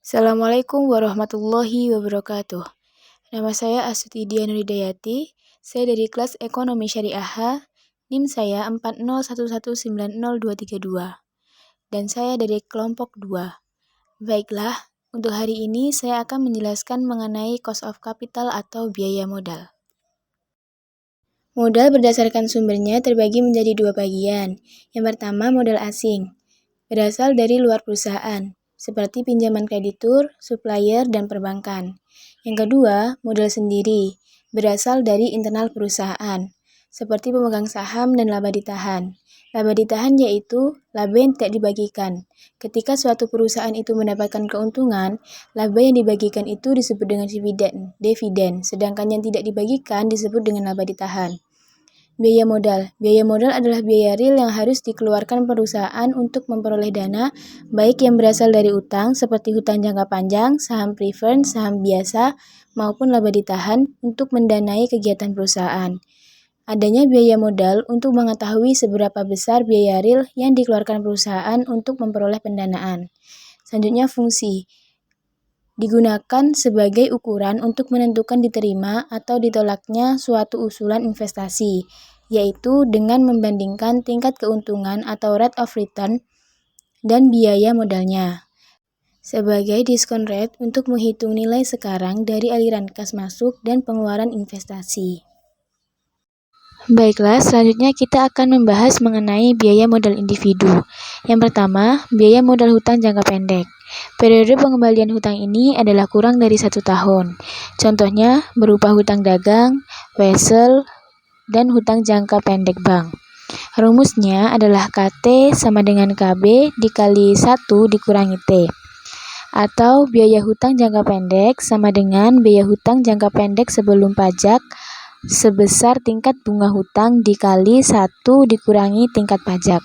Assalamualaikum warahmatullahi wabarakatuh. Nama saya Astuti Dian Ridayati. Saya dari kelas Ekonomi Syariah H. NIM saya 401190232. Dan saya dari kelompok 2. Baiklah, untuk hari ini saya akan menjelaskan mengenai cost of capital atau biaya modal. Modal berdasarkan sumbernya terbagi menjadi dua bagian. Yang pertama, modal asing. Berasal dari luar perusahaan, seperti pinjaman kreditur, supplier, dan perbankan. Yang kedua, modal sendiri, berasal dari internal perusahaan, seperti pemegang saham dan laba ditahan. Laba ditahan yaitu laba yang tidak dibagikan. Ketika suatu perusahaan itu mendapatkan keuntungan, laba yang dibagikan itu disebut dengan dividen, sedangkan yang tidak dibagikan disebut dengan laba ditahan. Biaya modal. Biaya modal adalah biaya real yang harus dikeluarkan perusahaan untuk memperoleh dana, baik yang berasal dari utang seperti hutang jangka panjang, saham preferred, saham biasa, maupun laba ditahan untuk mendanai kegiatan perusahaan. Adanya biaya modal untuk mengetahui seberapa besar biaya real yang dikeluarkan perusahaan untuk memperoleh pendanaan. Selanjutnya, fungsi. Digunakan sebagai ukuran untuk menentukan diterima atau ditolaknya suatu usulan investasi, yaitu dengan membandingkan tingkat keuntungan atau rate of return dan biaya modalnya, sebagai discount rate untuk menghitung nilai sekarang dari aliran kas masuk dan pengeluaran investasi. Baiklah, selanjutnya kita akan membahas mengenai biaya modal individu. Yang pertama, biaya modal hutang jangka pendek. Periode pengembalian hutang ini adalah kurang dari 1 tahun. Contohnya berupa hutang dagang, wesel, dan hutang jangka pendek bank. Rumusnya adalah KT sama dengan KB dikali 1 dikurangi T. Atau biaya hutang jangka pendek sama dengan biaya hutang jangka pendek sebelum pajak sebesar tingkat bunga hutang dikali 1 dikurangi tingkat pajak.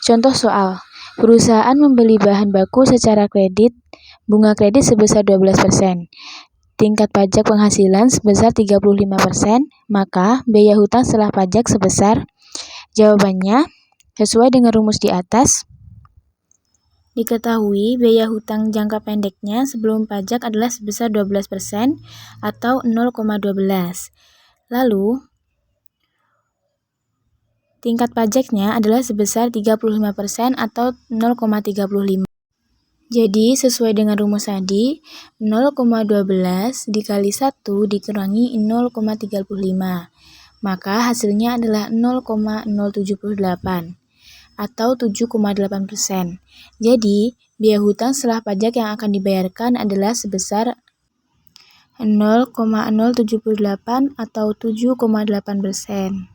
Contoh soal, perusahaan membeli bahan baku secara kredit, bunga kredit sebesar 12%, tingkat pajak penghasilan sebesar 35%, maka biaya hutang setelah pajak sebesar, jawabannya, sesuai dengan rumus di atas, diketahui biaya hutang jangka pendeknya sebelum pajak adalah sebesar 12% atau 0,12. Lalu, tingkat pajaknya adalah sebesar 35% atau 0,35. Jadi, sesuai dengan rumus tadi, 0,12 dikali 1 dikurangi 0,35. Maka hasilnya adalah 0,078 atau 7,8%. Jadi, biaya hutang setelah pajak yang akan dibayarkan adalah sebesar 0,078 atau 7,8%.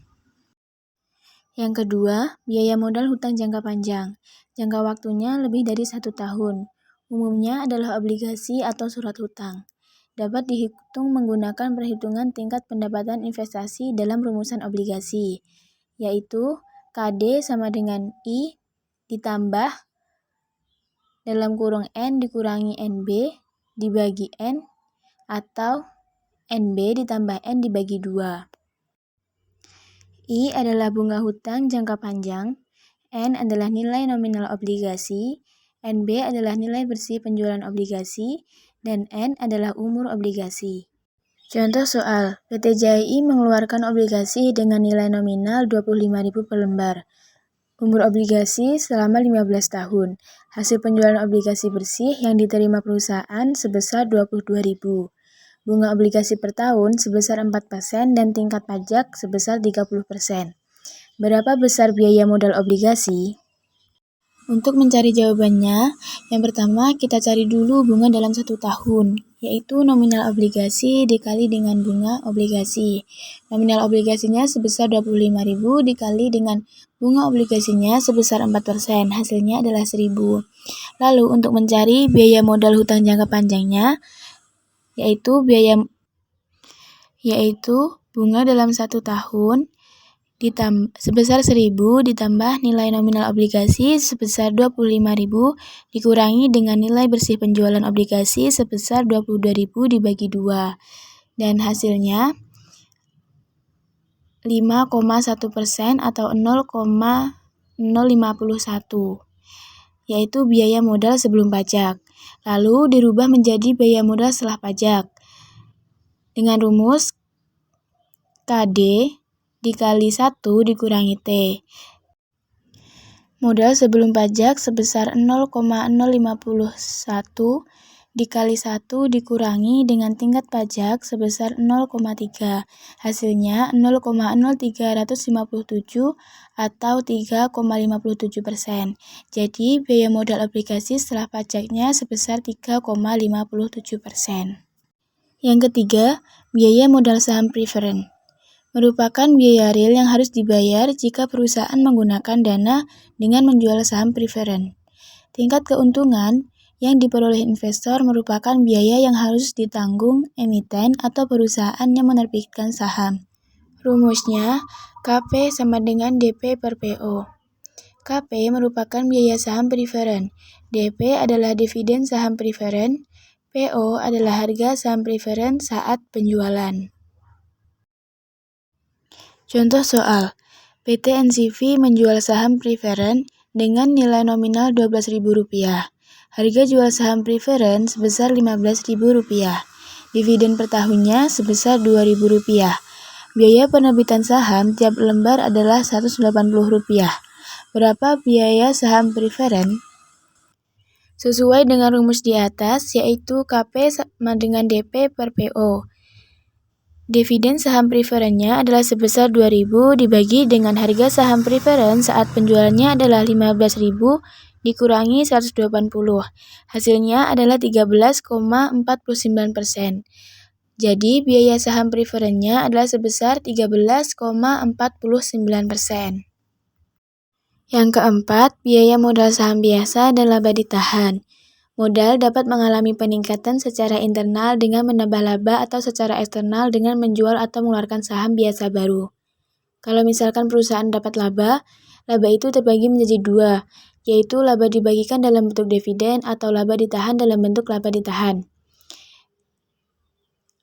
Yang kedua, biaya modal hutang jangka panjang. Jangka waktunya lebih dari 1 tahun. Umumnya adalah obligasi atau surat hutang. Dapat dihitung menggunakan perhitungan tingkat pendapatan investasi dalam rumusan obligasi, yaitu KD sama dengan I ditambah dalam kurung N dikurangi NB dibagi N atau NB ditambah N dibagi 2. I adalah bunga hutang jangka panjang, N adalah nilai nominal obligasi, NB adalah nilai bersih penjualan obligasi, dan N adalah umur obligasi. Contoh soal, PT JAI mengeluarkan obligasi dengan nilai nominal 25.000 per lembar. Umur obligasi selama 15 tahun. Hasil penjualan obligasi bersih yang diterima perusahaan sebesar 22.000. Bunga obligasi per tahun sebesar 4% dan tingkat pajak sebesar 30%. Berapa besar biaya modal obligasi? Untuk mencari jawabannya, yang pertama kita cari dulu bunga dalam 1 tahun, yaitu nominal obligasi dikali dengan bunga obligasi. Nominal obligasinya sebesar 25.000 dikali dengan bunga obligasinya sebesar 4%, hasilnya adalah 1.000. Lalu untuk mencari biaya modal hutang jangka panjangnya, yaitu bunga dalam 1 tahun sebesar 1.000 ditambah nilai nominal obligasi sebesar 25.000 dikurangi dengan nilai bersih penjualan obligasi sebesar 22.000 dibagi 2. Dan hasilnya 5,1% atau 0,051, yaitu biaya modal sebelum pajak. lalu dirubah menjadi biaya modal setelah pajak. Dengan rumus KD dikali 1 dikurangi T. Modal sebelum pajak sebesar 0,051 dikali 1 dikurangi dengan tingkat pajak sebesar 0,3. Hasilnya 0,0357 atau 3,57%. Jadi biaya modal obligasi setelah pajaknya sebesar 3,57%. Yang ketiga, biaya modal saham preferen. Merupakan biaya real yang harus dibayar jika perusahaan menggunakan dana dengan menjual saham preferen. Tingkat keuntungan yang diperoleh investor merupakan biaya yang harus ditanggung emiten atau perusahaan yang menerbitkan saham. Rumusnya, KP sama dengan DP per PO. KP merupakan biaya saham preferen, DP adalah dividen saham preferen, PO adalah harga saham preferen saat penjualan. Contoh soal, PT NCV menjual saham preferen dengan nilai nominal Rp12.000. Harga jual saham preferen sebesar Rp15.000. Dividen per tahunnya sebesar Rp2.000. Biaya penerbitan saham tiap lembar adalah Rp180. Berapa biaya saham preferen? Sesuai dengan rumus di atas, yaitu KP sama dengan DP per PO. Dividen saham preferennya adalah sebesar Rp2.000 dibagi dengan harga saham preferen saat penjualannya adalah Rp15.000 dikurangi 180. Hasilnya adalah 13,49%. Jadi biaya saham preferennya adalah sebesar 13,49%. Yang keempat, biaya modal saham biasa dan laba ditahan. Modal dapat mengalami peningkatan secara internal dengan menambah laba atau secara eksternal dengan menjual atau mengeluarkan saham biasa baru. Kalau misalkan perusahaan dapat laba itu terbagi menjadi dua, yaitu laba dibagikan dalam bentuk dividen atau laba ditahan dalam bentuk laba ditahan.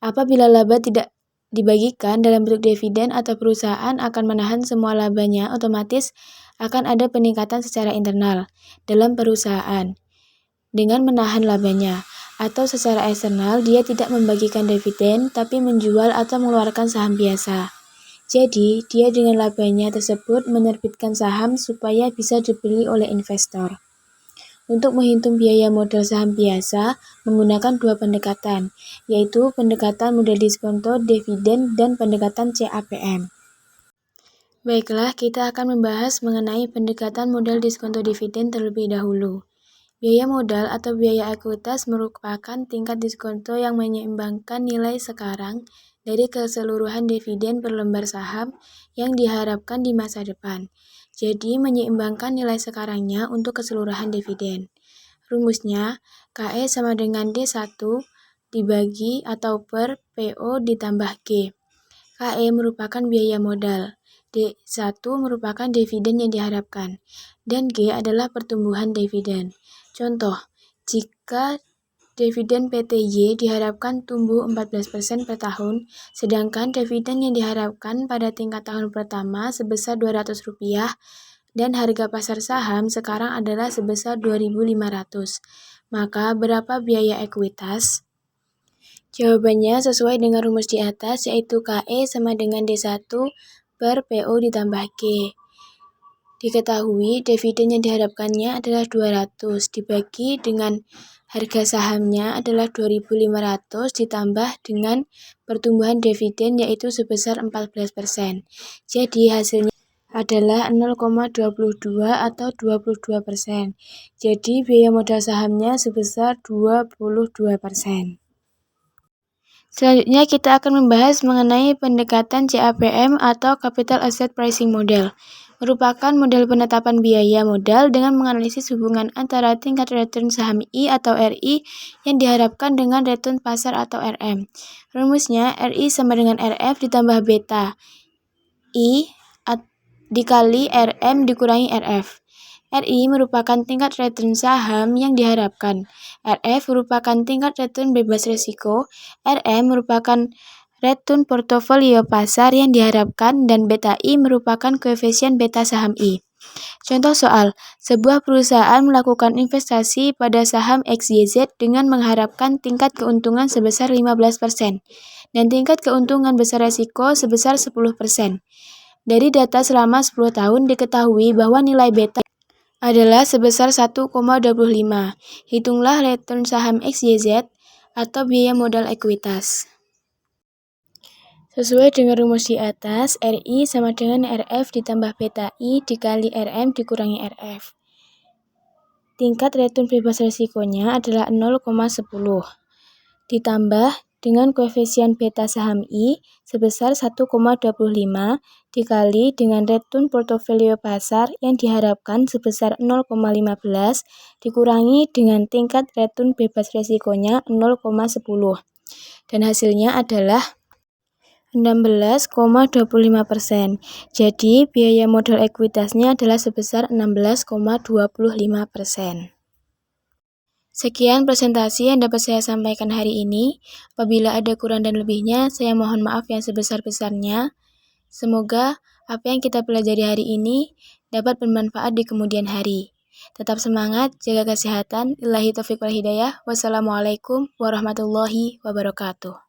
Apabila laba tidak dibagikan dalam bentuk dividen atau perusahaan akan menahan semua labanya, otomatis akan ada peningkatan secara internal dalam perusahaan dengan menahan labanya, atau secara eksternal dia tidak membagikan dividen tapi menjual atau mengeluarkan saham biasa. Jadi, dia dengan labanya tersebut menerbitkan saham supaya bisa dibeli oleh investor. Untuk menghitung biaya modal saham biasa menggunakan dua pendekatan, yaitu pendekatan model diskonto dividen dan pendekatan CAPM. Baiklah, kita akan membahas mengenai pendekatan modal diskonto dividen terlebih dahulu. Biaya modal atau biaya ekuitas merupakan tingkat diskonto yang menyeimbangkan nilai sekarang dari keseluruhan dividen per lembar saham yang diharapkan di masa depan. Jadi, menyeimbangkan nilai sekarangnya untuk keseluruhan dividen. Rumusnya, KE sama dengan D1 dibagi atau per PO ditambah G. KE merupakan biaya modal, D1 merupakan dividen yang diharapkan, dan G adalah pertumbuhan dividen. Contoh, jika dividen PTY diharapkan tumbuh 14% per tahun, sedangkan dividen yang diharapkan pada tingkat tahun pertama sebesar Rp200, dan harga pasar saham sekarang adalah sebesar Rp2.500. Maka berapa biaya ekuitas? Jawabannya sesuai dengan rumus di atas, yaitu KE sama dengan D1 per PO ditambah G. Diketahui dividen yang diharapkannya adalah 200 dibagi dengan harga sahamnya adalah 2.500 ditambah dengan pertumbuhan dividen yaitu sebesar 14%. Jadi hasilnya adalah 0,22 atau 22%. Jadi biaya modal sahamnya sebesar 22%. Selanjutnya kita akan membahas mengenai pendekatan CAPM atau Capital Asset Pricing Model. Merupakan model penetapan biaya modal dengan menganalisis hubungan antara tingkat return saham I atau RI yang diharapkan dengan return pasar atau RM. Rumusnya RI sama dengan RF ditambah beta I dikali RM dikurangi RF. RI merupakan tingkat return saham yang diharapkan. RF merupakan tingkat return bebas risiko. RM merupakan return portofolio pasar yang diharapkan dan beta I merupakan koefisien beta saham I. Contoh soal, sebuah perusahaan melakukan investasi pada saham XYZ dengan mengharapkan tingkat keuntungan sebesar 15% dan tingkat keuntungan besar resiko sebesar 10%. Dari data selama 10 tahun diketahui bahwa nilai beta adalah sebesar 1,25. Hitunglah return saham XYZ atau biaya modal ekuitas. Sesuai dengan rumus di atas, RI sama dengan RF ditambah beta I dikali RM dikurangi RF. Tingkat return bebas resikonya adalah 0,10. Ditambah dengan koefisien beta saham I sebesar 1,25 dikali dengan return portofolio pasar yang diharapkan sebesar 0,15 dikurangi dengan tingkat return bebas resikonya 0,10. Dan hasilnya adalah 16,25%. Jadi, biaya modal ekuitasnya adalah sebesar 16,25%. Sekian presentasi yang dapat saya sampaikan hari ini. Apabila ada kurang dan lebihnya, saya mohon maaf yang sebesar-besarnya. Semoga apa yang kita pelajari hari ini dapat bermanfaat di kemudian hari. Tetap semangat, jaga kesehatan. Billahi taufiq wal hidayah. Wassalamualaikum warahmatullahi wabarakatuh.